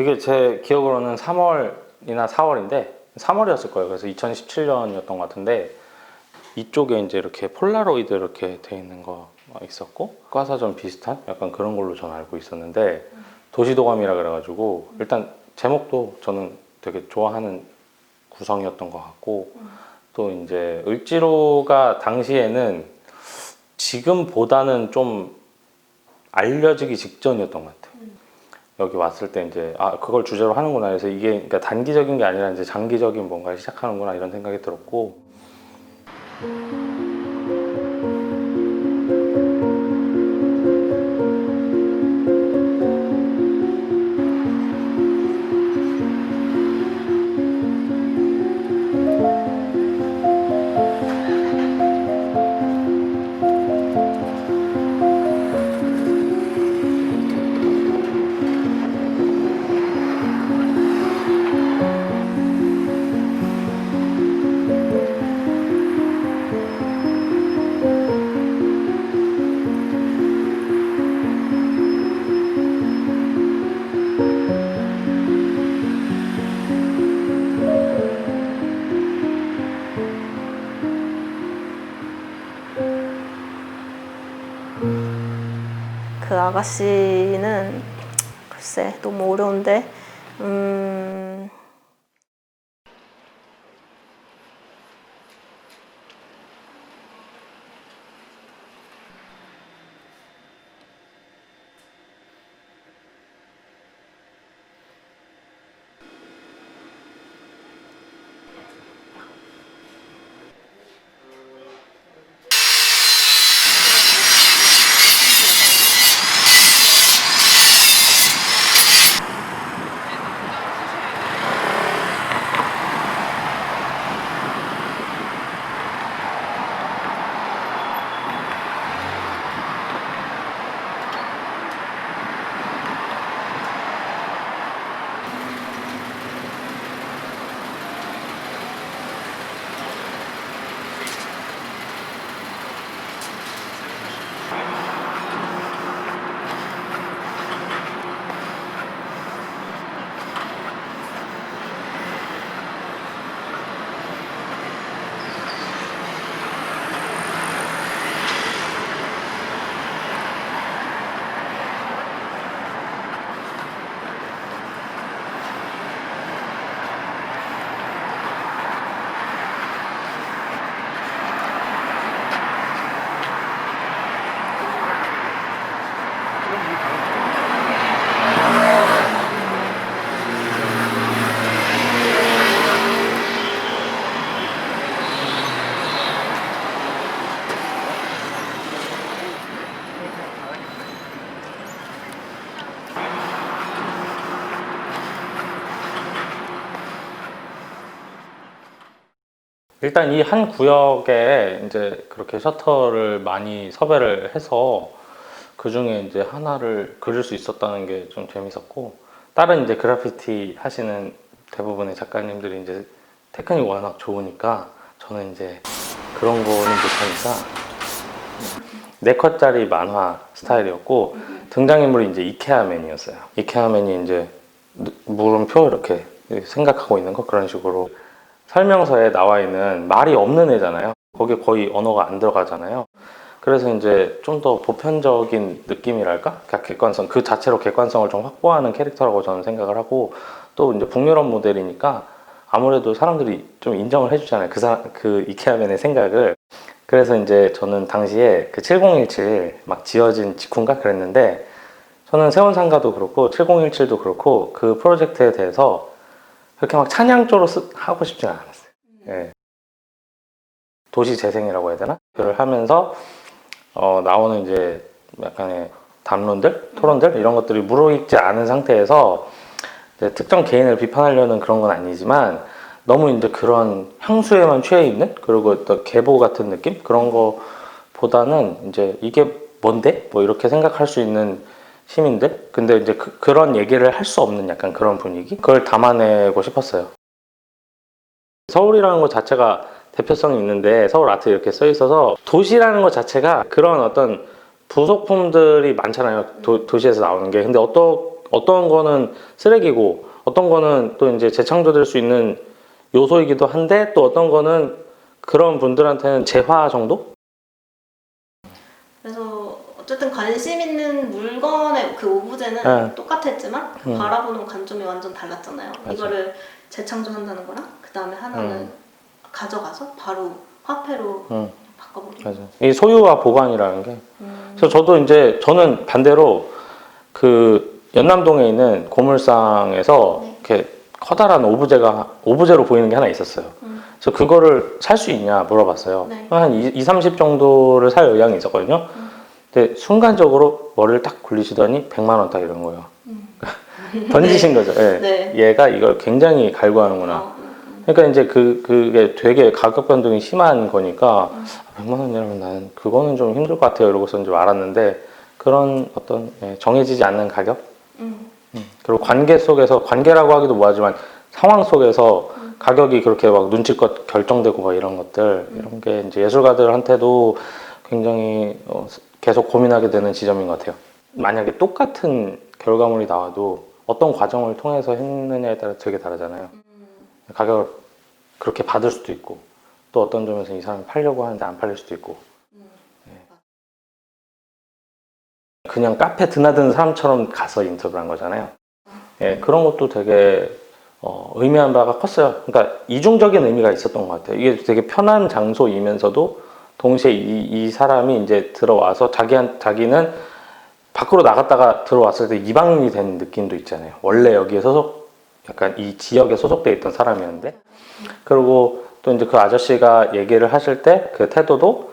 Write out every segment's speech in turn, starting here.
이게 제 기억으로는 3월이나 4월인데 3월이었을 거예요. 그래서 2017년이었던 것 같은데 이쪽에 이제 이렇게 폴라로이드 이렇게 돼 있는 거 있었고 과사전 비슷한 약간 그런 걸로 저는 알고 있었는데 도시도감이라 그래가지고 일단 제목도 저는 되게 좋아하는 구성이었던 것 같고 또 이제 을지로가 당시에는 지금보다는 좀 알려지기 직전이었던 것 같아요. 여기 왔을 때 이제 그걸 주제로 하는구나 해서 이게 그러니까 단기적인 게 아니라 이제 장기적인 뭔가를 시작하는구나 이런 생각이 들었고 그 아가씨는 글쎄 너무 어려운데 일단 이 한 구역에 이제 그렇게 셔터를 많이 섭외를 해서 그 중에 이제 하나를 그릴 수 있었다는 게 좀 재밌었고 다른 이제 그래피티 하시는 대부분의 작가님들이 이제 테크닉이 워낙 좋으니까 저는 이제 그런 거는 못하니까 4컷짜리 만화 스타일이었고 등장인물이 이제 이케아맨이었어요. 이케아맨이 이제 물음표 이렇게 생각하고 있는 거 그런 식으로 설명서에 나와 있는 말이 없는 애잖아요. 거기에 거의 언어가 안 들어가잖아요. 그래서 이제 좀 더 보편적인 느낌이랄까? 그러니까 객관성, 그 자체로 객관성을 좀 확보하는 캐릭터라고 저는 생각을 하고 또 이제 북유럽 모델이니까 아무래도 사람들이 좀 인정을 해주잖아요. 그 이케아맨의 생각을. 그래서 이제 저는 당시에 그 7017 막 지어진 직후인가 그랬는데 저는 세운상가도 그렇고 7017도 그렇고 그 프로젝트에 대해서 그렇게 막 찬양조로 하고 싶진 않았어요. 예. 도시 재생이라고 해야 되나? 그걸 하면서 나오는 이제 약간의 담론들, 토론들 이런 것들이 무르익지 않은 상태에서 이제 특정 개인을 비판하려는 그런 건 아니지만 너무 이제 그런 향수에만 취해 있는 그리고 어떤 계보 같은 느낌 그런 거보다는 이제 이게 뭔데? 뭐 이렇게 생각할 수 있는 시민들? 근데 이제 그런 얘기를 할 수 없는 약간 그런 분위기? 그걸 담아내고 싶었어요. 서울이라는 것 자체가 대표성이 있는데 서울 아트 이렇게 써 있어서 도시라는 것 자체가 그런 어떤 부속품들이 많잖아요. 도시에서 나오는 게. 근데 어떤 거는 쓰레기고 어떤 거는 또 이제 재창조될 수 있는 요소이기도 한데 또 어떤 거는 그런 분들한테는 재화 정도? 그래서 어쨌든 관심 있는 물건의 그 오브제는 네. 똑같았지만 그 바라보는 관점이 완전 달랐잖아요. 맞아. 이거를 재창조한다는 거랑 그 다음에 하나는 가져가서 바로 화폐로 바꿔버리는 맞아. 이 소유와 보관이라는 게. 그래서 저도 이제 저는 반대로 그 연남동에 있는 고물상에서 네. 이렇게 커다란 오브제로 보이는 게 하나 있었어요. 그래서 그거를 살 수 있냐 물어봤어요. 네. 한 2, 30 정도를 살 의향이 있었거든요. 근데 순간적으로 머리를 딱 굴리시더니 100만 원 딱 이런 거예요. 던지신 거죠. 예. 네. 얘가 이걸 굉장히 갈구하는구나. 그러니까 이제 그게 되게 가격 변동이 심한 거니까 100만 원이라면 나는 그거는 좀 힘들 것 같아요. 이러고서 이제 말았는데 그런 어떤 정해지지 않는 가격? 그리고 관계 속에서 관계라고 하기도 뭐하지만 상황 속에서 가격이 그렇게 막 눈치껏 결정되고 막 이런 것들 이런 게 이제 예술가들한테도 굉장히 계속 고민하게 되는 지점인 것 같아요. 만약에 똑같은 결과물이 나와도 어떤 과정을 통해서 했느냐에 따라 되게 다르잖아요. 가격을 그렇게 받을 수도 있고 또 어떤 점에서 이 사람이 팔려고 하는데 안 팔릴 수도 있고 그냥 카페 드나드는 사람처럼 가서 인터뷰를 한 거잖아요. 예, 그런 것도 되게 의미한 바가 컸어요. 그러니까 이중적인 의미가 있었던 것 같아요. 이게 되게 편한 장소이면서도 동시에 이 사람이 이제 들어와서 자기는 밖으로 나갔다가 들어왔을 때 이방인이 된 느낌도 있잖아요. 원래 여기에 약간 이 지역에 소속돼 있던 사람이었는데, 그리고 또 이제 그 아저씨가 얘기를 하실 때 그 태도도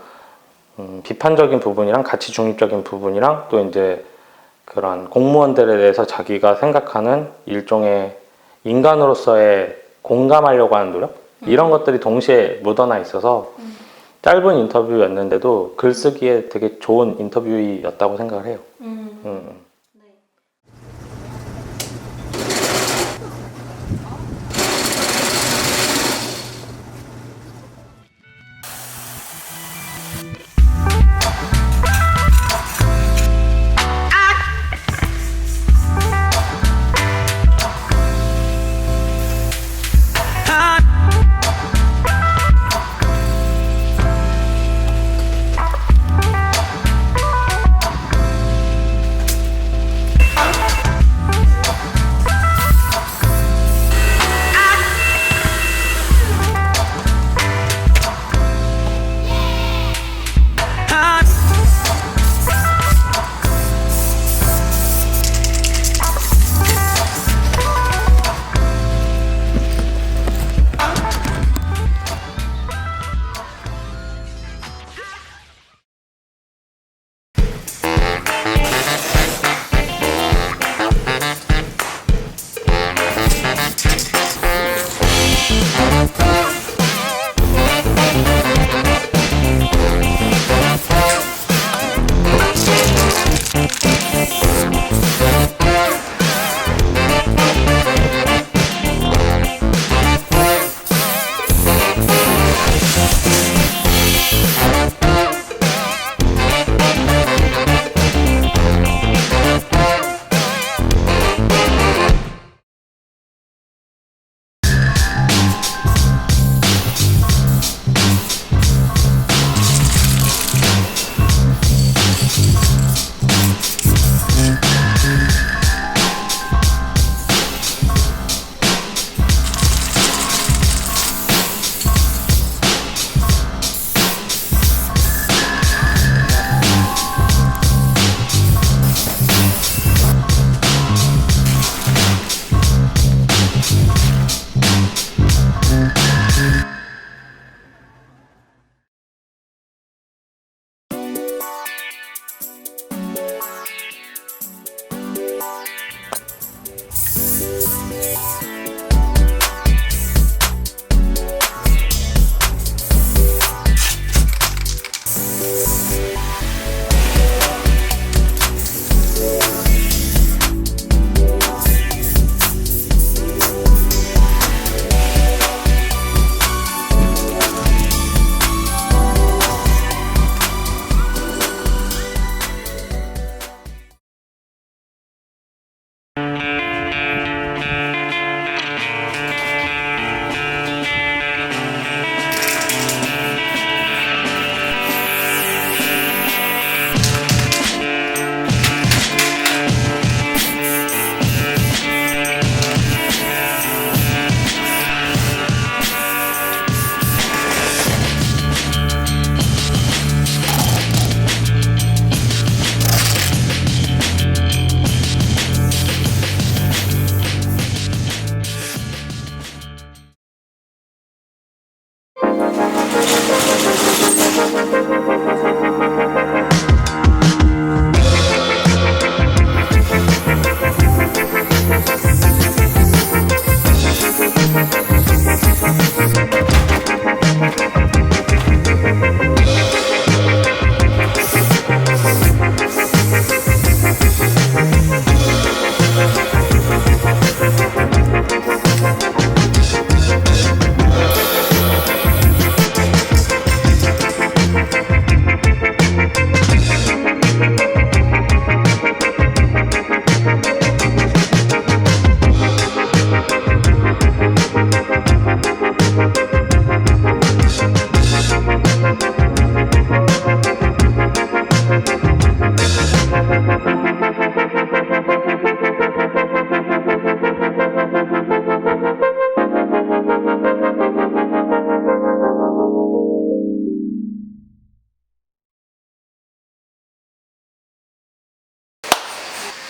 비판적인 부분이랑 가치 중립적인 부분이랑 또 이제 그런 공무원들에 대해서 자기가 생각하는 일종의 인간으로서의 공감하려고 하는 노력 이런 것들이 동시에 묻어나 있어서 짧은 인터뷰였는데도 글쓰기에 되게 좋은 인터뷰였다고 생각을 해요.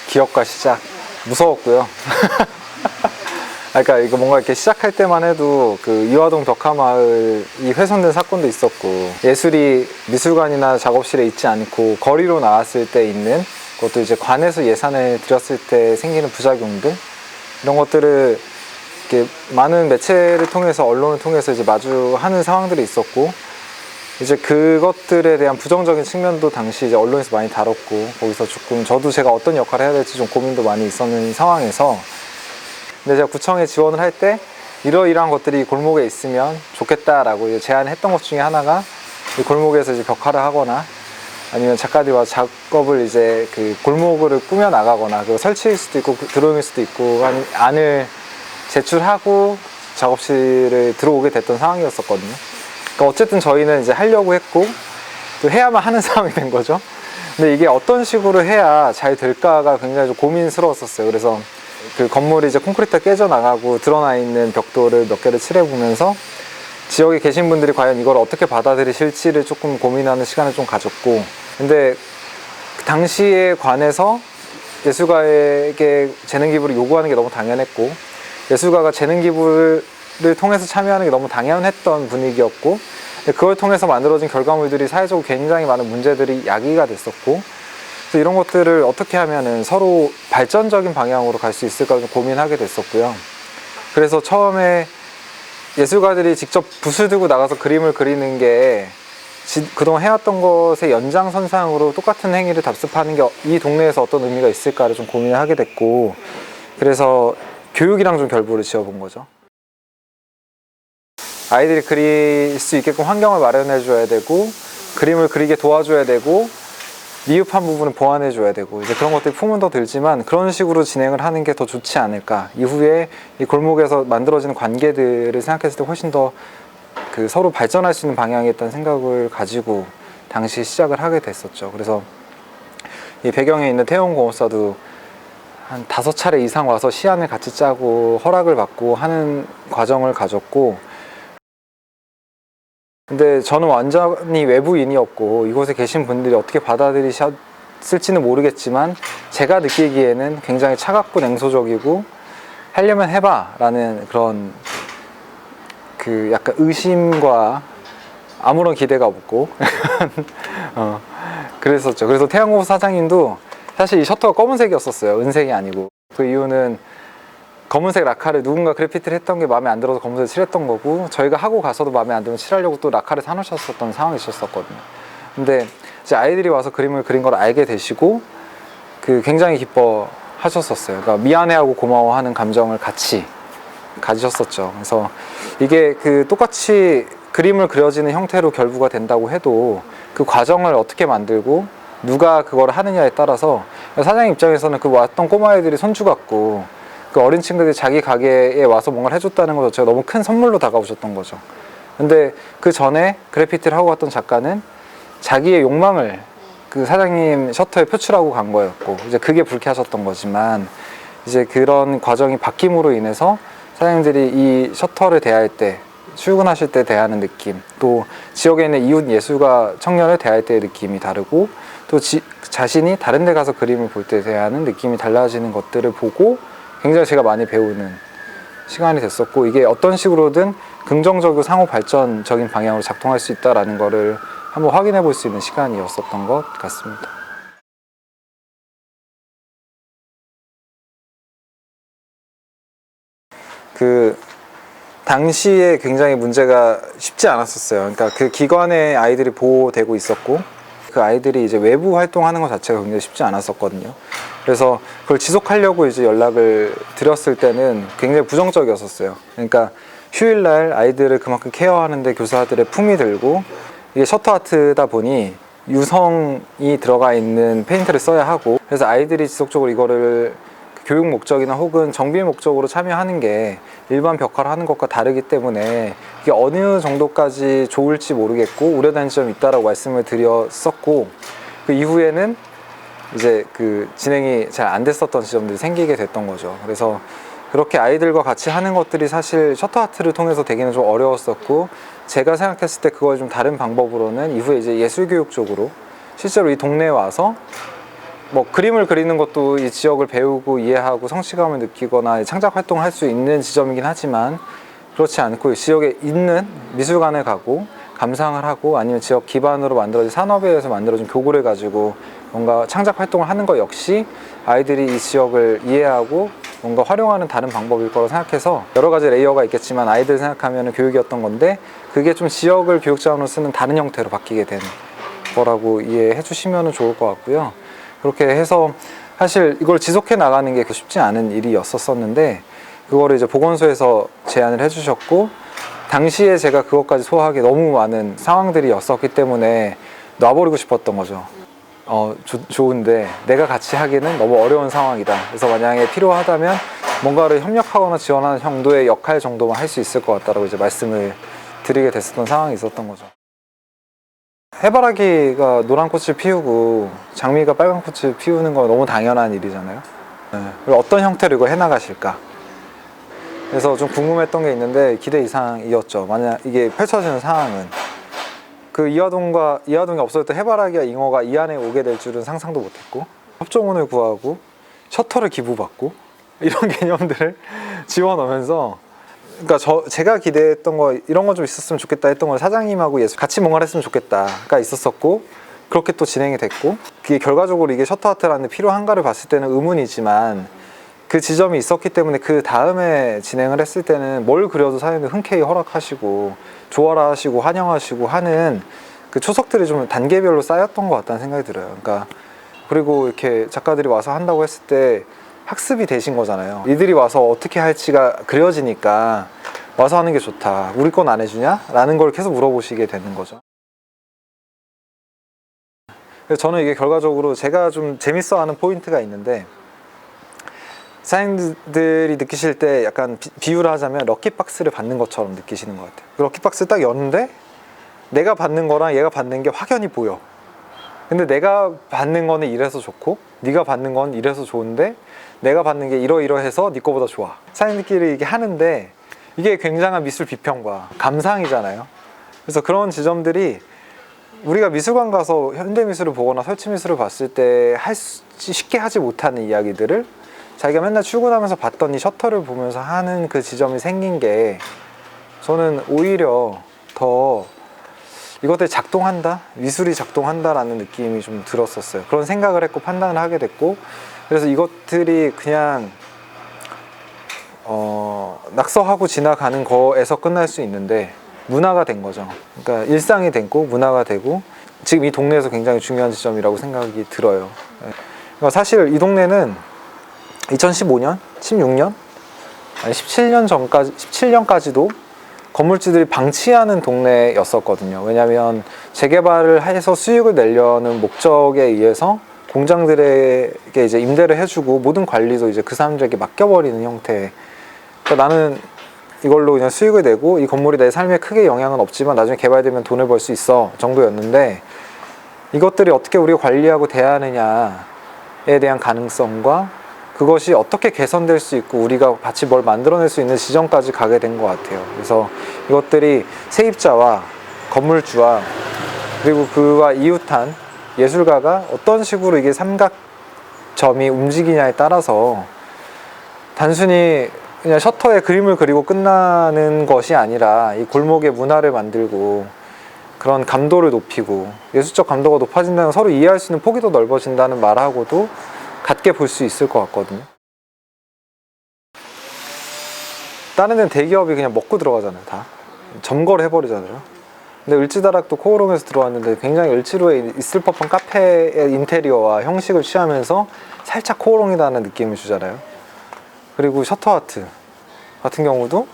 기억과 시작 무서웠고요. 그러니까 이거 뭔가 이렇게 시작할 때만 해도 그 이화동 벽화마을이 훼손된 사건도 있었고, 예술이 미술관이나 작업실에 있지 않고 거리로 나왔을 때 있는, 그것도 이제 관에서 예산을 들였을 때 생기는 부작용들, 이런 것들을 이렇게 많은 매체를 통해서, 언론을 통해서 이제 마주하는 상황들이 있었고, 이제 그것들에 대한 부정적인 측면도 당시 이제 언론에서 많이 다뤘고, 거기서 조금 저도 제가 어떤 역할을 해야 될지 좀 고민도 많이 있었는 상황에서, 근데 제가 구청에 지원을 할 때 이러이러한 것들이 골목에 있으면 좋겠다라고 이제 제안했던 것 중에 하나가, 이 골목에서 이제 벽화를 하거나 아니면 작가들이 와서 작업을 이제 그 골목을 꾸며 나가거나, 그리고 설치일 수도 있고 드로잉일 수도 있고, 안을 제출하고 작업실을 들어오게 됐던 상황이었었거든요. 그러니까 어쨌든 저희는 이제 하려고 했고 또 해야만 하는 상황이 된 거죠. 근데 이게 어떤 식으로 해야 잘 될까가 굉장히 좀 고민스러웠었어요. 그래서 그 건물이 이제 콘크리트가 깨져나가고 드러나 있는 벽돌을 몇 개를 칠해보면서 지역에 계신 분들이 과연 이걸 어떻게 받아들이실지를 조금 고민하는 시간을 좀 가졌고, 근데 그 당시에 관해서 예술가에게 재능 기부를 요구하는 게 너무 당연했고, 예술가가 재능 기부를 통해서 참여하는 게 너무 당연했던 분위기였고, 그걸 통해서 만들어진 결과물들이 사회적으로 굉장히 많은 문제들이 야기가 됐었고, 그래서 이런 것들을 어떻게 하면은 서로 발전적인 방향으로 갈 수 있을까 좀 고민하게 됐었고요. 그래서 처음에 예술가들이 직접 붓을 들고 나가서 그림을 그리는 게 그동안 해왔던 것의 연장선상으로 똑같은 행위를 답습하는 게 이 동네에서 어떤 의미가 있을까를 좀 고민을 하게 됐고, 그래서 교육이랑 좀 결부를 지어본 거죠. 아이들이 그릴 수 있게끔 환경을 마련해 줘야 되고, 그림을 그리게 도와줘야 되고, 미흡한 부분을 보완해 줘야 되고, 이제 그런 것들이 품은 더 들지만 그런 식으로 진행을 하는 게 더 좋지 않을까, 이후에 이 골목에서 만들어지는 관계들을 생각했을 때 훨씬 더 그 서로 발전할 수 있는 방향이었다는 생각을 가지고 당시 시작을 하게 됐었죠. 그래서 이 배경에 있는 태원공업사도 한 5차례 이상 와서 시안을 같이 짜고 허락을 받고 하는 과정을 가졌고, 근데 저는 완전히 외부인이었고 이곳에 계신 분들이 어떻게 받아들이셨을지는 모르겠지만, 제가 느끼기에는 굉장히 차갑고 냉소적이고 하려면 해봐 라는 그런 그 약간 의심과 아무런 기대가 없고 그랬었죠. 그래서 태양공업 사장님도 사실 이 셔터가 검은색이었었어요. 은색이 아니고. 그 이유는 검은색 라카를 누군가 그래피티를 했던 게 마음에 안 들어서 검은색 칠했던 거고, 저희가 하고 가서도 마음에 안 들면 칠하려고 또 라카를 사놓으셨었던 상황이 있었거든요. 근데 이제 아이들이 와서 그림을 그린 걸 알게 되시고 그 굉장히 기뻐하셨었어요. 그러니까 미안해하고 고마워하는 감정을 같이 가지셨었죠. 그래서 이게 그 똑같이 그림을 그려지는 형태로 결부가 된다고 해도 그 과정을 어떻게 만들고 누가 그걸 하느냐에 따라서, 사장님 입장에서는 그 왔던 꼬마애들이 손주 같고 그 어린 친구들이 자기 가게에 와서 뭔가를 해줬다는 것 자체가 너무 큰 선물로 다가오셨던 거죠. 근데 그 전에 그래피티를 하고 갔던 작가는 자기의 욕망을 그 사장님 셔터에 표출하고 간 거였고, 이제 그게 불쾌하셨던 거지만, 이제 그런 과정이 바뀜으로 인해서 사장님들이 이 셔터를 대할 때, 출근하실 때 대하는 느낌, 또 지역에 있는 이웃 예술가 청년을 대할 때의 느낌이 다르고, 또 자신이 다른 데 가서 그림을 볼 때 대하는 느낌이 달라지는 것들을 보고 굉장히 제가 많이 배우는 시간이 됐었고, 이게 어떤 식으로든 긍정적이고 상호 발전적인 방향으로 작동할 수 있다는 거를 한번 확인해 볼 수 있는 시간이었었던 것 같습니다. 그 당시에 굉장히 문제가 쉽지 않았었어요. 그러니까 그 기관에 아이들이 보호되고 있었고, 그 아이들이 이제 외부 활동하는 것 자체가 굉장히 쉽지 않았었거든요. 그래서 그걸 지속하려고 이제 연락을 드렸을 때는 굉장히 부정적이었었어요. 그러니까 휴일날 아이들을 그만큼 케어하는데 교사들의 품이 들고, 이게 셔터 아트다 보니 유성이 들어가 있는 페인트를 써야 하고, 그래서 아이들이 지속적으로 이거를 교육 목적이나 혹은 정비 목적으로 참여하는 게 일반 벽화를 하는 것과 다르기 때문에 이게 어느 정도까지 좋을지 모르겠고 우려되는 점이 있다라고 말씀을 드렸었고, 그 이후에는 이제 그 진행이 잘 안 됐었던 지점들이 생기게 됐던 거죠. 그래서 그렇게 아이들과 같이 하는 것들이 사실 셔터 아트를 통해서 되기는 좀 어려웠었고, 제가 생각했을 때 그걸 좀 다른 방법으로는 이후에 이제 예술교육 쪽으로 실제로 이 동네에 와서 뭐 그림을 그리는 것도 이 지역을 배우고 이해하고 성취감을 느끼거나 창작 활동을 할 수 있는 지점이긴 하지만 그렇지 않고 이 지역에 있는 미술관에 가고 감상을 하고 아니면 지역 기반으로 만들어진 산업에 의해서 만들어진 교구를 가지고 뭔가 창작 활동을 하는 것 역시 아이들이 이 지역을 이해하고 뭔가 활용하는 다른 방법일 거라고 생각해서 여러 가지 레이어가 있겠지만 아이들 생각하면 교육이었던 건데 그게 좀 지역을 교육자원으로 쓰는 다른 형태로 바뀌게 된 거라고 이해해 주시면 좋을 것 같고요. 그렇게 해서 사실 이걸 지속해 나가는 게 쉽지 않은 일이었었는데 그거를 이제 보건소에서 제안을 해주셨고 당시에 제가 그것까지 소화하기 너무 많은 상황들이었었기 때문에 놔버리고 싶었던 거죠. 좋은데 내가 같이 하기는 너무 어려운 상황이다. 그래서 만약에 필요하다면 뭔가를 협력하거나 지원하는 정도의 역할 정도만 할 수 있을 것 같다라고 이제 말씀을 드리게 됐었던 상황이 있었던 거죠. 해바라기가 노란 꽃을 피우고 장미가 빨간 꽃을 피우는 건 너무 당연한 일이잖아요. 그리고 어떤 형태로 이걸 해나가실까? 그래서 좀 궁금했던 게 있는데 기대 이상이었죠. 만약 이게 펼쳐지는 상황은 그 이화동이 없어졌던 해바라기와 잉어가 이 안에 오게 될 줄은 상상도 못했고 협조문을 구하고 셔터를 기부받고 이런 개념들을 지원하면서 그러니까 제가 기대했던 거 이런 거 좀 있었으면 좋겠다 했던 건 사장님하고 같이 뭔가를 했으면 좋겠다가 있었었고 그렇게 또 진행이 됐고 그게 결과적으로 이게 셔터 아트라는 데 필요한가를 봤을 때는 의문이지만 그 지점이 있었기 때문에 그 다음에 진행을 했을 때는 뭘 그려도 사장님이 흔쾌히 허락하시고 좋아라 하시고 환영하시고 하는 그 초석들이 좀 단계별로 쌓였던 것 같다는 생각이 들어요. 그러니까 그리고 이렇게 작가들이 와서 한다고 했을 때 학습이 되신 거잖아요. 이들이 와서 어떻게 할지가 그려지니까 와서 하는 게 좋다. 우리 건 안 해주냐? 라는 걸 계속 물어보시게 되는 거죠. 그래서 저는 이게 결과적으로 제가 좀 재밌어하는 포인트가 있는데 사장님들이 느끼실 때 약간 비유를 하자면 럭키박스를 받는 것처럼 느끼시는 것 같아요. 그 럭키박스 딱 여는데 내가 받는 거랑 얘가 받는 게 확연히 보여. 근데 내가 받는 거는 이래서 좋고 네가 받는 건 이래서 좋은데 내가 받는 게 이러이러해서 네 거보다 좋아. 사장님들끼리 이게 하는데 이게 굉장한 미술 비평과 감상이잖아요. 그래서 그런 지점들이 우리가 미술관 가서 현대미술을 보거나 설치미술을 봤을 때 쉽게 하지 못하는 이야기들을 자기가 맨날 출근하면서 봤던 이 셔터를 보면서 하는 그 지점이 생긴 게 저는 오히려 더 이것들이 작동한다? 미술이 작동한다라는 느낌이 좀 들었었어요. 그런 생각을 했고 판단을 하게 됐고 그래서 이것들이 그냥 낙서하고 지나가는 거에서 끝날 수 있는데 문화가 된 거죠. 그러니까 일상이 됐고 문화가 되고 지금 이 동네에서 굉장히 중요한 지점이라고 생각이 들어요. 그러니까 사실 이 동네는 2015년, 16년, 아니 17년까지도 건물주들이 방치하는 동네였었거든요. 왜냐하면 재개발을 해서 수익을 내려는 목적에 의해서 공장들에게 이제 임대를 해주고 모든 관리도 이제 그 사람들에게 맡겨버리는 형태. 그러니까 나는 이걸로 그냥 수익을 내고 이 건물이 내 삶에 크게 영향은 없지만 나중에 개발되면 돈을 벌 수 있어 정도였는데 이것들이 어떻게 우리가 관리하고 대하느냐에 대한 가능성과 그것이 어떻게 개선될 수 있고 우리가 같이 뭘 만들어낼 수 있는 지점까지 가게 된 것 같아요. 그래서 이것들이 세입자와 건물주와 그리고 그와 이웃한 예술가가 어떤 식으로 이게 삼각점이 움직이냐에 따라서 단순히 그냥 셔터에 그림을 그리고 끝나는 것이 아니라 이 골목의 문화를 만들고 그런 감도를 높이고 예술적 감도가 높아진다는 서로 이해할 수 있는 폭이 더 넓어진다는 말하고도 같게 볼 수 있을 것 같거든요. 다른 데는 대기업이 그냥 먹고 들어가잖아요. 다 점거를 해버리잖아요. 근데 을지다락도 코오롱에서 들어왔는데 굉장히 을지로에 있을 법한 카페의 인테리어와 형식을 취하면서 살짝 코오롱이라는 느낌을 주잖아요. 그리고 셔터아트 같은 경우도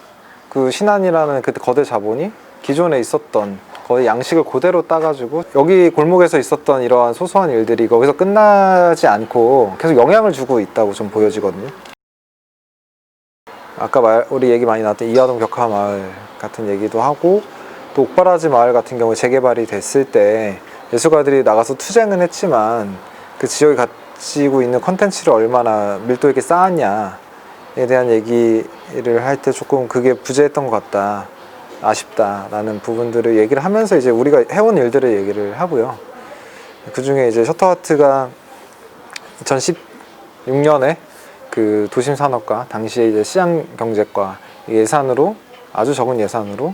그 신한이라는 그 거대 자본이 기존에 있었던 거의 양식을 그대로 따가지고 여기 골목에서 있었던 이러한 소소한 일들이 거기서 끝나지 않고 계속 영향을 주고 있다고 좀 보여지거든요. 아까 우리 얘기 많이 나왔던 이화동 벽화 마을 같은 얘기도 하고 또 옥바라지 마을 같은 경우에 재개발이 됐을 때 예술가들이 나가서 투쟁은 했지만 그 지역이 가지고 있는 컨텐츠를 얼마나 밀도 있게 쌓았냐에 대한 얘기를 할 때 조금 그게 부재했던 것 같다. 아쉽다라는 부분들을 얘기를 하면서 이제 우리가 해온 일들을 얘기를 하고요. 그 중에 이제 셔터아트가 2016년에 그 도심산업과 당시에 이제 시장경제과 예산으로 아주 적은 예산으로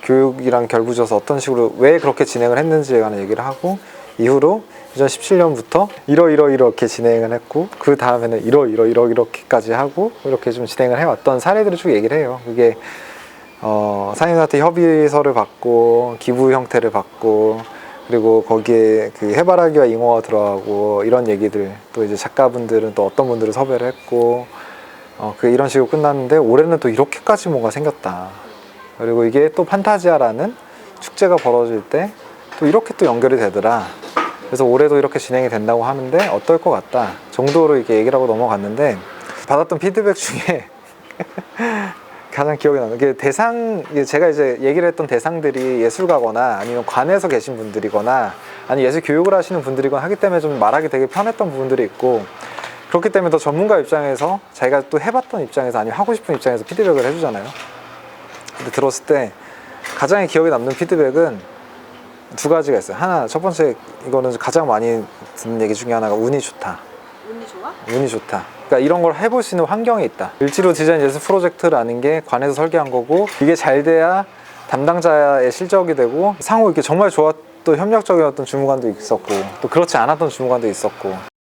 교육이랑 결부져서 어떤 식으로 왜 그렇게 진행을 했는지에 관한 얘기를 하고 이후로 2017년부터 이렇게 진행을 했고 그 다음에는 이렇게까지 하고 이렇게 좀 진행을 해왔던 사례들을 쭉 얘기를 해요. 그게 상인한테 협의서를 받고 기부 형태를 받고 그리고 거기에 그 해바라기와 잉어가 들어가고 이런 얘기들 또 이제 작가분들은 또 어떤 분들을 섭외를 했고 그 이런 식으로 끝났는데 올해는 또 이렇게까지 뭔가 생겼다. 그리고 이게 또 판타지아라는 축제가 벌어질 때 또 이렇게 또 연결이 되더라. 그래서 올해도 이렇게 진행이 된다고 하는데 어떨 것 같다 정도로 이렇게 얘기를 하고 넘어갔는데 받았던 피드백 중에 가장 기억에 남는 게 제가 이제 얘기를 했던 대상들이 예술가거나 아니면 관에서 계신 분들이거나 아니 예술 교육을 하시는 분들이거나 하기 때문에 좀 말하기 되게 편했던 부분들이 있고 그렇기 때문에 더 전문가 입장에서 자기가 또 해봤던 입장에서 아니면 하고 싶은 입장에서 피드백을 해주잖아요. 근데 들었을 때 가장 기억에 남는 피드백은 두 가지가 있어요. 하나, 첫 번째 이거는 가장 많이 듣는 얘기 중에 하나가 운이 좋다. 운이 좋아? 운이 좋다. 그러니까 이런 걸 해볼 수 있는 환경이 있다. 일지로 디자인 예술 프로젝트라는 게 관에서 설계한 거고 이게 잘 돼야 담당자의 실적이 되고 상호 이렇게 정말 좋았던 협력적이었던 주무관도 있었고 또 그렇지 않았던 주무관도 있었고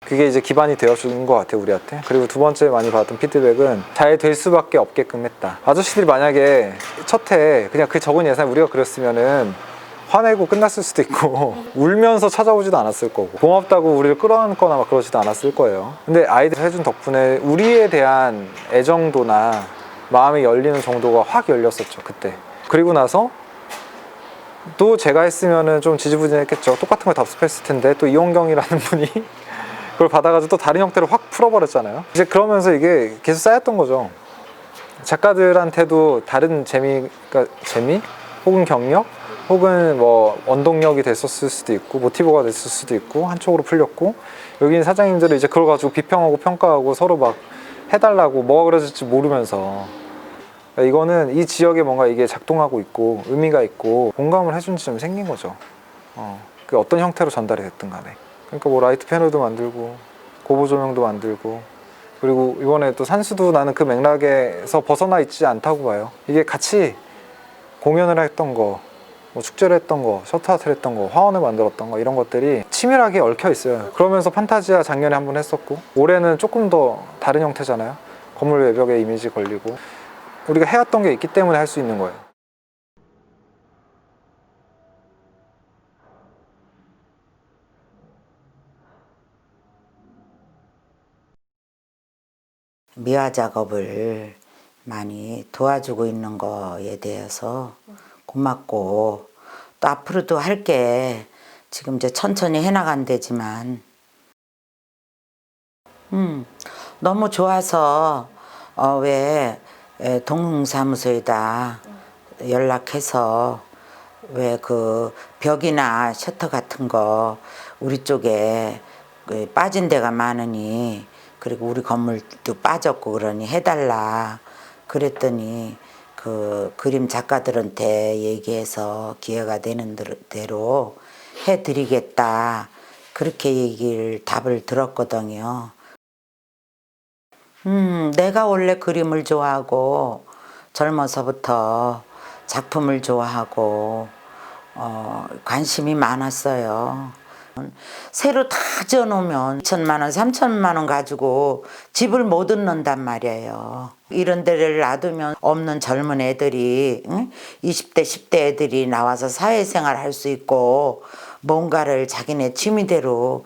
그게 이제 기반이 되어주는 것 같아요 우리한테. 그리고 두 번째 많이 받았던 피드백은 잘 될 수밖에 없게끔 했다. 아저씨들이 만약에 첫해 그냥 그 적은 예산 우리가 그렸으면은 화내고 끝났을 수도 있고 울면서 찾아오지도 않았을 거고 고맙다고 우리를 끌어안거나 막 그러지도 않았을 거예요. 근데 아이들 해준 덕분에 우리에 대한 애정도나 마음이 열리는 정도가 확 열렸었죠 그때. 그리고 나서 또 제가 했으면은 좀 지지부진했겠죠. 똑같은 걸 답습했을 텐데 또 이용경이라는 분이 그걸 받아가지고 또 다른 형태로 확 풀어버렸잖아요. 이제 그러면서 이게 계속 쌓였던 거죠. 작가들한테도 다른 재미 혹은 경력 혹은 뭐 원동력이 됐었을 수도 있고 모티브가 됐을 수도 있고 한쪽으로 풀렸고 여기 있는 사장님들은 이제 그걸 가지고 비평하고 평가하고 서로 막 해달라고 뭐가 그려질지 모르면서 이거는 이 지역에 뭔가 이게 작동하고 있고 의미가 있고 공감을 해준 지점이 생긴 거죠. 그 어떤 형태로 전달이 됐든 간에. 그러니까 뭐 라이트 패널도 만들고 고보 조명도 만들고 그리고 이번에 또 산수도 나는 그 맥락에서 벗어나 있지 않다고 봐요. 이게 같이 공연을 했던 거, 뭐 축제를 했던 거, 셔터아트를 했던 거, 화원을 만들었던 거 이런 것들이 치밀하게 얽혀 있어요. 그러면서 판타지아 작년에 한번 했었고 올해는 조금 더 다른 형태잖아요. 건물 외벽에 이미지 걸리고 우리가 해왔던 게 있기 때문에 할 수 있는 거예요. 미화 작업을 많이 도와주고 있는 거에 대해서 고맙고 또 앞으로도 할게 지금 이제 천천히 해나간대지만 너무 좋아서 왜 동흥사무소에다 연락해서 왜 그 벽이나 셔터 같은 거 우리 쪽에 빠진 데가 많으니 그리고 우리 건물도 빠졌고 그러니 해달라 그랬더니 그 그림 작가들한테 얘기해서 기회가 되는 대로 해드리겠다 그렇게 답을 들었거든요. 내가 원래 그림을 좋아하고 젊어서부터 작품을 좋아하고 관심이 많았어요. 새로 다 지어놓으면 2천만 원, 3천만 원 가지고 집을 못 얻는단 말이에요. 이런 데를 놔두면 없는 젊은 애들이 20대, 10대 애들이 나와서 사회생활 할 수 있고 뭔가를 자기네 취미대로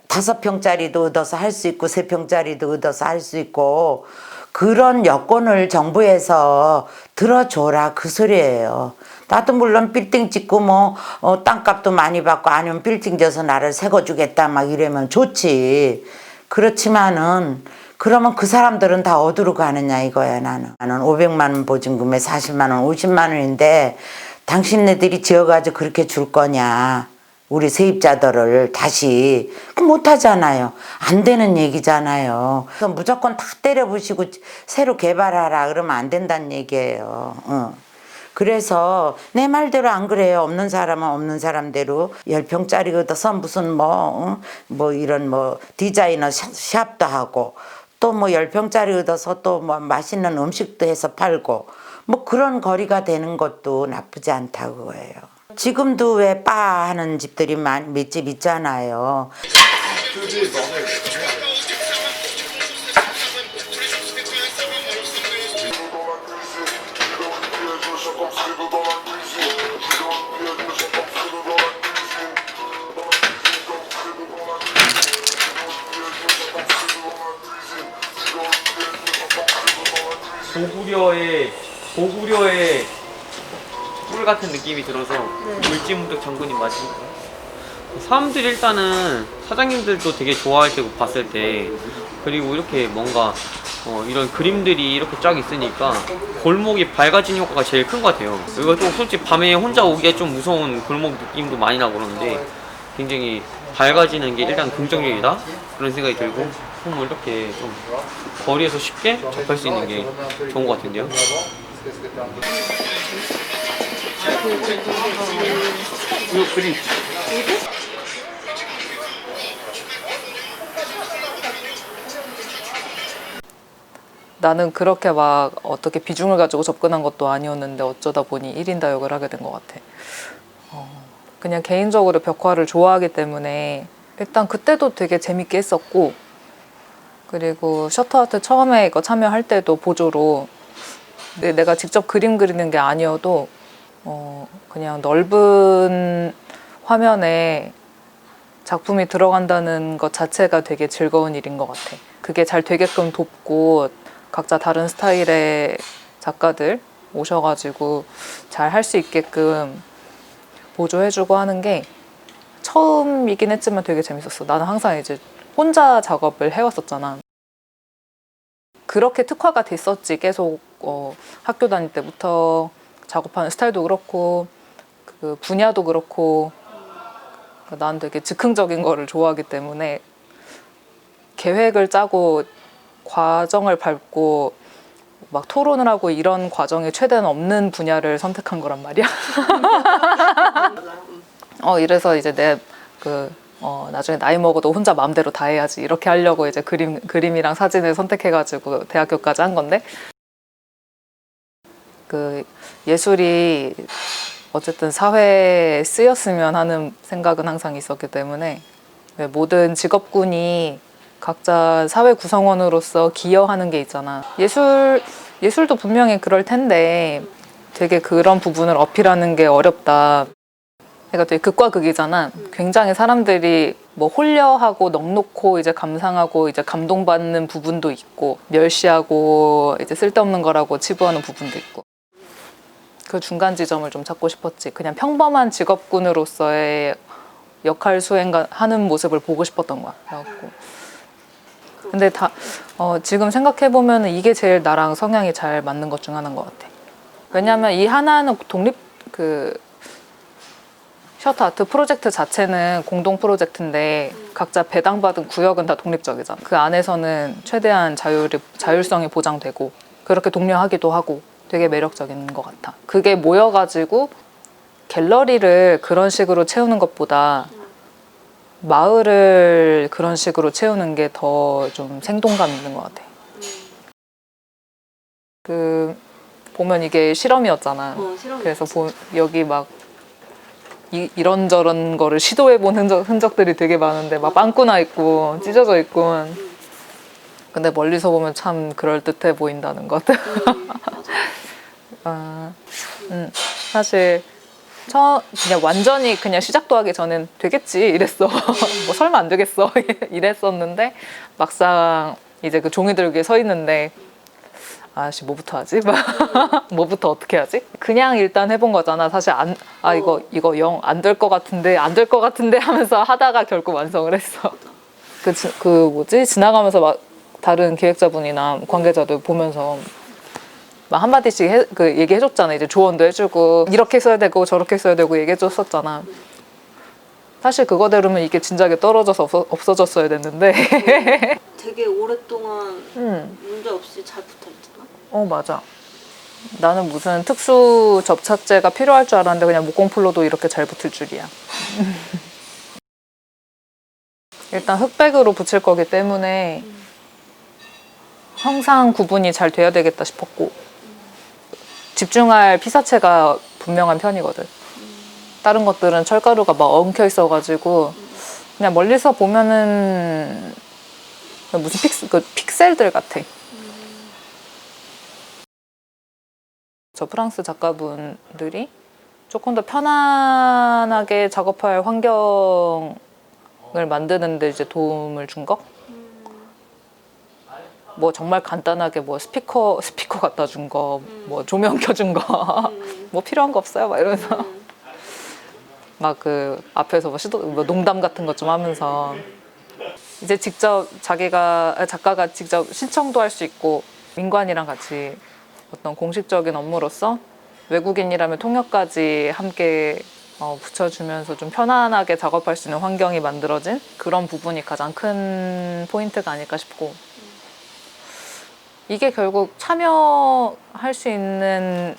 5평짜리도 얻어서 할 수 있고 3평짜리도 얻어서 할 수 있고 그런 여건을 정부에서 들어줘라 그 소리예요. 나도 물론 빌딩 짓고 뭐 땅값도 많이 받고 아니면 빌딩 져서 나를 세워주겠다 막 이러면 좋지. 그렇지만은 그러면 그 사람들은 다 어디로 가느냐 이거야 나는. 나는 500만 원 보증금에 40만 원, 50만 원인데 당신네들이 지어가지고 그렇게 줄 거냐. 우리 세입자들을 다시 못하잖아요. 안 되는 얘기잖아요. 그래서 무조건 다 때려부시고 새로 개발하라 그러면 안 된다는 얘기예요. 그래서 내 말대로 안 그래요. 없는 사람은 없는 사람대로 10평짜리 얻어서 무슨 뭐 이런 뭐 디자이너 샵도 하고 또 뭐 10평짜리 얻어서 또 뭐 맛있는 음식도 해서 팔고 뭐 그런 거리가 되는 것도 나쁘지 않다고 해요. 지금도 왜 바 하는 집들이 몇 집 있잖아요. 고구려의 꿀 같은 느낌이 들어서 물지문득 장군님 맛이니까 사람들이 일단은 사장님들도 되게 좋아할 테고 봤을 때 그리고 이렇게 뭔가 이런 그림들이 이렇게 쫙 있으니까 골목이 밝아진 효과가 제일 큰 것 같아요. 이거 또 솔직히 밤에 혼자 오기에 좀 무서운 골목 느낌도 많이 나고 그러는데 굉장히 밝아지는 게 일단 긍정적이다 그런 생각이 들고 뭐 이렇게 좀 거리에서 쉽게 접할 수 있는 게 좋은 것 같은데요. 이거 그림 나는 그렇게 막 어떻게 비중을 가지고 접근한 것도 아니었는데 어쩌다 보니 1인 다육을 하게 된 것 같아. 그냥 개인적으로 벽화를 좋아하기 때문에 일단 그때도 되게 재밌게 했었고 그리고 셔터아트 처음에 이거 참여할 때도 보조로 내가 직접 그림 그리는 게 아니어도 그냥 넓은 화면에 작품이 들어간다는 것 자체가 되게 즐거운 일인 것 같아. 그게 잘 되게끔 돕고 각자 다른 스타일의 작가들 오셔가지고 잘 할 수 있게끔 보조해주고 하는 게 처음이긴 했지만 되게 재밌었어. 나는 항상 이제 혼자 작업을 해왔었잖아. 그렇게 특화가 됐었지. 계속 학교 다닐 때부터 작업하는 스타일도 그렇고 그 분야도 그렇고 난 되게 즉흥적인 거를 좋아하기 때문에 계획을 짜고 과정을 밟고 막 토론을 하고 이런 과정이 최대한 없는 분야를 선택한 거란 말이야. 이래서 이제 나중에 나이 먹어도 혼자 마음대로 다 해야지 이렇게 하려고 이제 그림이랑 사진을 선택해가지고 대학교까지 한 건데 그 예술이 어쨌든 사회에 쓰였으면 하는 생각은 항상 있었기 때문에 모든 직업군이 각자 사회 구성원으로서 기여하는 게 있잖아. 예술도 분명히 그럴 텐데 되게 그런 부분을 어필하는 게 어렵다. 그러니까 되게 극과 극이잖아. 굉장히 사람들이 뭐 홀려하고 넋놓고 이제 감상하고 이제 감동받는 부분도 있고 멸시하고 이제 쓸데없는 거라고 치부하는 부분도 있고 그 중간 지점을 좀 찾고 싶었지. 그냥 평범한 직업군으로서의 역할 수행하는 모습을 보고 싶었던 거야. 그래갖고 근데 지금 생각해보면 이게 제일 나랑 성향이 잘 맞는 것 중 하나인 것 같아. 왜냐면 이 하나는 셔터 아트 프로젝트 자체는 공동 프로젝트인데 각자 배당받은 구역은 다 독립적이잖아. 그 안에서는 최대한 자율성이 보장되고 그렇게 독려하기도 하고 되게 매력적인 것 같아. 그게 모여가지고 갤러리를 그런 식으로 채우는 것보다 마을을 그런 식으로 채우는 게 더 좀 생동감 있는 것 같아. 보면 이게 실험이었잖아. 그래서 여기 막 이런저런 거를 시도해본 흔적들이 되게 많은데 막 빵꾸나 있고 찢어져 있고 근데 멀리서 보면 참 그럴듯해 보인다는 것. 사실 그냥 완전히 그냥 시작도 하기 전엔 되겠지 이랬어. 뭐 설마 안 되겠어 이랬었는데 막상 이제 그 종이들 위에 서 있는데 아씨 뭐부터 하지? 뭐부터 어떻게 하지? 그냥 일단 해본 거잖아. 사실 이거 영 안 될 것 같은데 하면서 하다가 결국 완성을 했어. 지나가면서 막 다른 기획자분이나 관계자들 보면서 막 한마디씩 얘기해줬잖아. 이제 조언도 해주고 이렇게 써야 되고 저렇게 써야 되고 얘기해줬었잖아. 사실 그거대로면 이게 진작에 떨어져서 없어졌어야 됐는데 되게 오랫동안 문제 없이 잘 붙어있잖아. 맞아. 나는 무슨 특수 접착제가 필요할 줄 알았는데 그냥 목공풀로도 이렇게 잘 붙을 줄이야. 일단 흑백으로 붙일 거기 때문에 항상 구분이 잘 돼야 되겠다 싶었고, 집중할 피사체가 분명한 편이거든. 다른 것들은 철가루가 막 엉켜 있어가지고 그냥 멀리서 보면은 무슨 픽셀들 같아. 저 프랑스 작가분들이 조금 더 편안하게 작업할 환경을 만드는데 이제 도움을 준 거? 뭐 정말 간단하게 뭐 스피커 갖다 준 거, 뭐 조명 켜준 거, 뭐 필요한 거 없어요? 막 이러면서 막 그 앞에서 뭐 농담 같은 것 좀 하면서 이제 직접 작가가 직접 신청도 할 수 있고, 민관이랑 같이 어떤 공식적인 업무로서 외국인이라면 통역까지 함께 붙여주면서 좀 편안하게 작업할 수 있는 환경이 만들어진 그런 부분이 가장 큰 포인트가 아닐까 싶고, 이게 결국 참여할 수 있는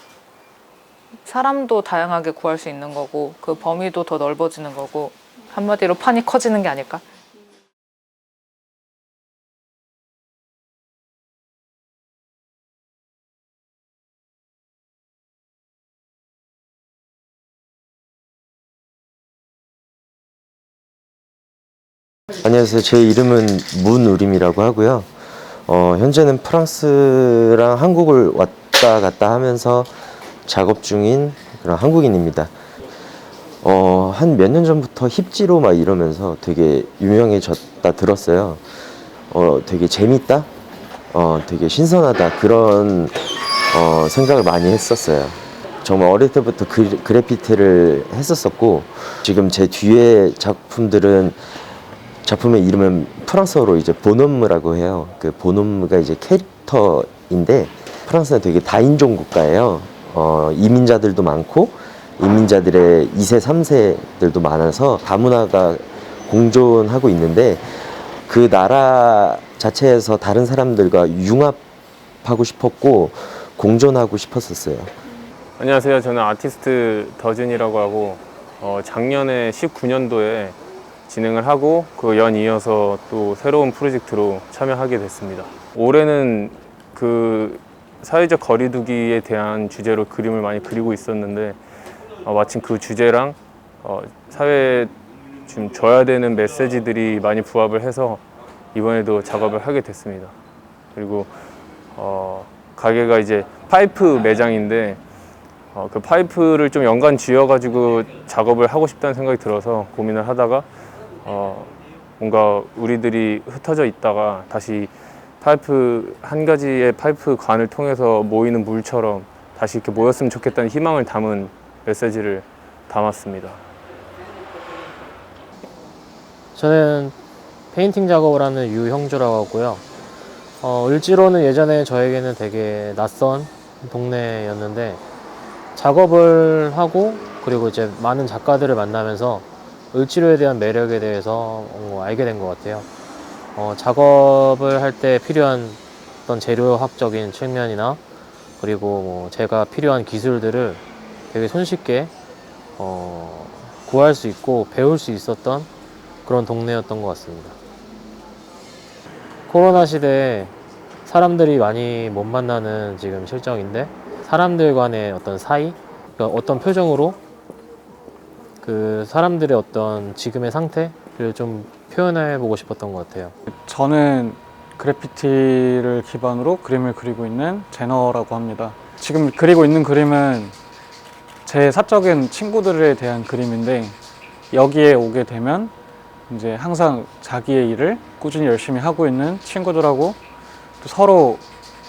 사람도 다양하게 구할 수 있는 거고, 그 범위도 더 넓어지는 거고, 한마디로 판이 커지는 게 아닐까? 안녕하세요. 제 이름은 문우림이라고 하고요. 현재는 프랑스랑 한국을 왔다 갔다 하면서 작업 중인 그런 한국인입니다. 한 몇 년 전부터 힙지로 막 이러면서 되게 유명해졌다 들었어요. 되게 재밌다? 되게 신선하다. 그런 생각을 많이 했었어요. 정말 어릴 때부터 그래피티를 했었었고, 지금 제 뒤에 작품의 이름은 프랑스어로 이제 보놈무라고 해요. 그 보놈무가 이제 캐릭터인데, 프랑스는 되게 다인종 국가예요. 이민자들도 많고 이민자들의 2세, 3세들도 많아서 다문화가 공존하고 있는데, 그 나라 자체에서 다른 사람들과 융합하고 싶었고 공존하고 싶었었어요. 안녕하세요. 저는 아티스트 더준이라고 하고 작년에 19년도에 진행을 하고 그 연이어서 또 새로운 프로젝트로 참여하게 됐습니다. 올해는 그 사회적 거리두기에 대한 주제로 그림을 많이 그리고 있었는데, 마침 그 주제랑 사회에 지금 줘야 되는 메시지들이 많이 부합을 해서 이번에도 작업을 하게 됐습니다. 그리고 가게가 이제 파이프 매장인데, 그 파이프를 좀 연관 지어가지고 작업을 하고 싶다는 생각이 들어서 고민을 하다가 뭔가 우리들이 흩어져 있다가 다시 파이프 한 가지의 파이프 관을 통해서 모이는 물처럼 다시 이렇게 모였으면 좋겠다는 희망을 담은 메시지를 담았습니다. 저는 페인팅 작업을 하는 유형주라고 하고요. 을지로는 예전에 저에게는 되게 낯선 동네였는데, 작업을 하고 그리고 이제 많은 작가들을 만나면서 을지로에 대한 매력에 대해서 알게 된 것 같아요. 작업을 할 때 필요한 어떤 재료학적인 측면이나 그리고 뭐 제가 필요한 기술들을 되게 손쉽게 구할 수 있고 배울 수 있었던 그런 동네였던 것 같습니다. 코로나 시대에 사람들이 많이 못 만나는 지금 실정인데, 사람들 간의 어떤 사이, 그러니까 어떤 표정으로 그 사람들의 어떤 지금의 상태를 좀 표현해 보고 싶었던 것 같아요. 저는 그래피티를 기반으로 그림을 그리고 있는 제너라고 합니다. 지금 그리고 있는 그림은 제 사적인 친구들에 대한 그림인데, 여기에 오게 되면 이제 항상 자기의 일을 꾸준히 열심히 하고 있는 친구들하고 또 서로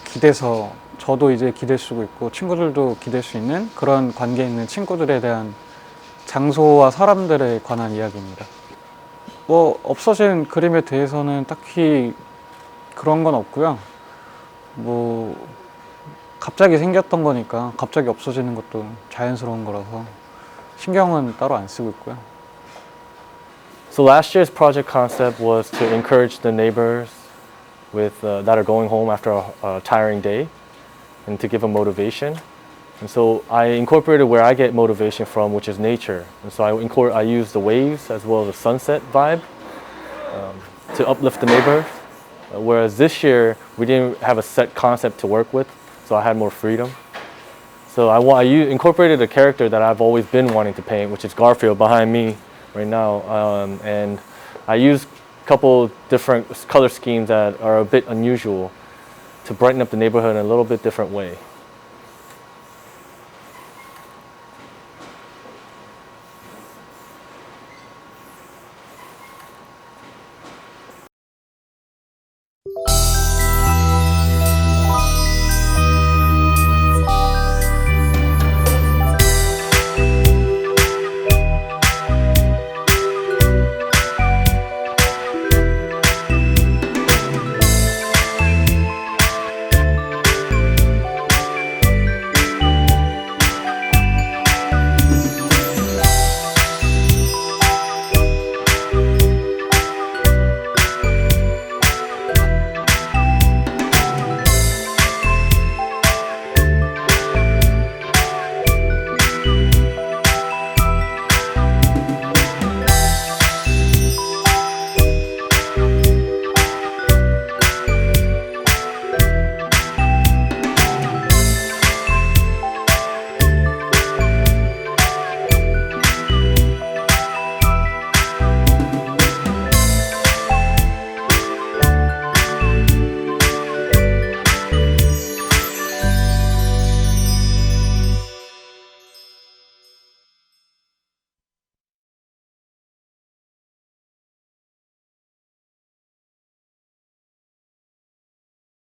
기대서, 저도 이제 기댈 수 있고 친구들도 기댈 수 있는 그런 관계에 있는 친구들에 대한 장소와 사람들에 관한 이야기입니다. 뭐 없어진 그림에 대해서는 딱히 그런 건 없고요. 뭐 갑자기 생겼던 거니까 갑자기 없어지는 것도 자연스러운 거라서 신경은 따로 안 쓰고 있고요. So last year's project concept was to encourage the neighbors that are going home after a tiring day and to give a motivation. And so I incorporated where I get motivation from, which is nature. And so I use the waves as well as the sunset vibe to uplift the neighborhood. Whereas this year, we didn't have a set concept to work with, so I had more freedom. So I incorporated a character that I've always been wanting to paint, which is Garfield behind me right now. And I used a couple different color schemes that are a bit unusual to brighten up the neighborhood in a little bit different way.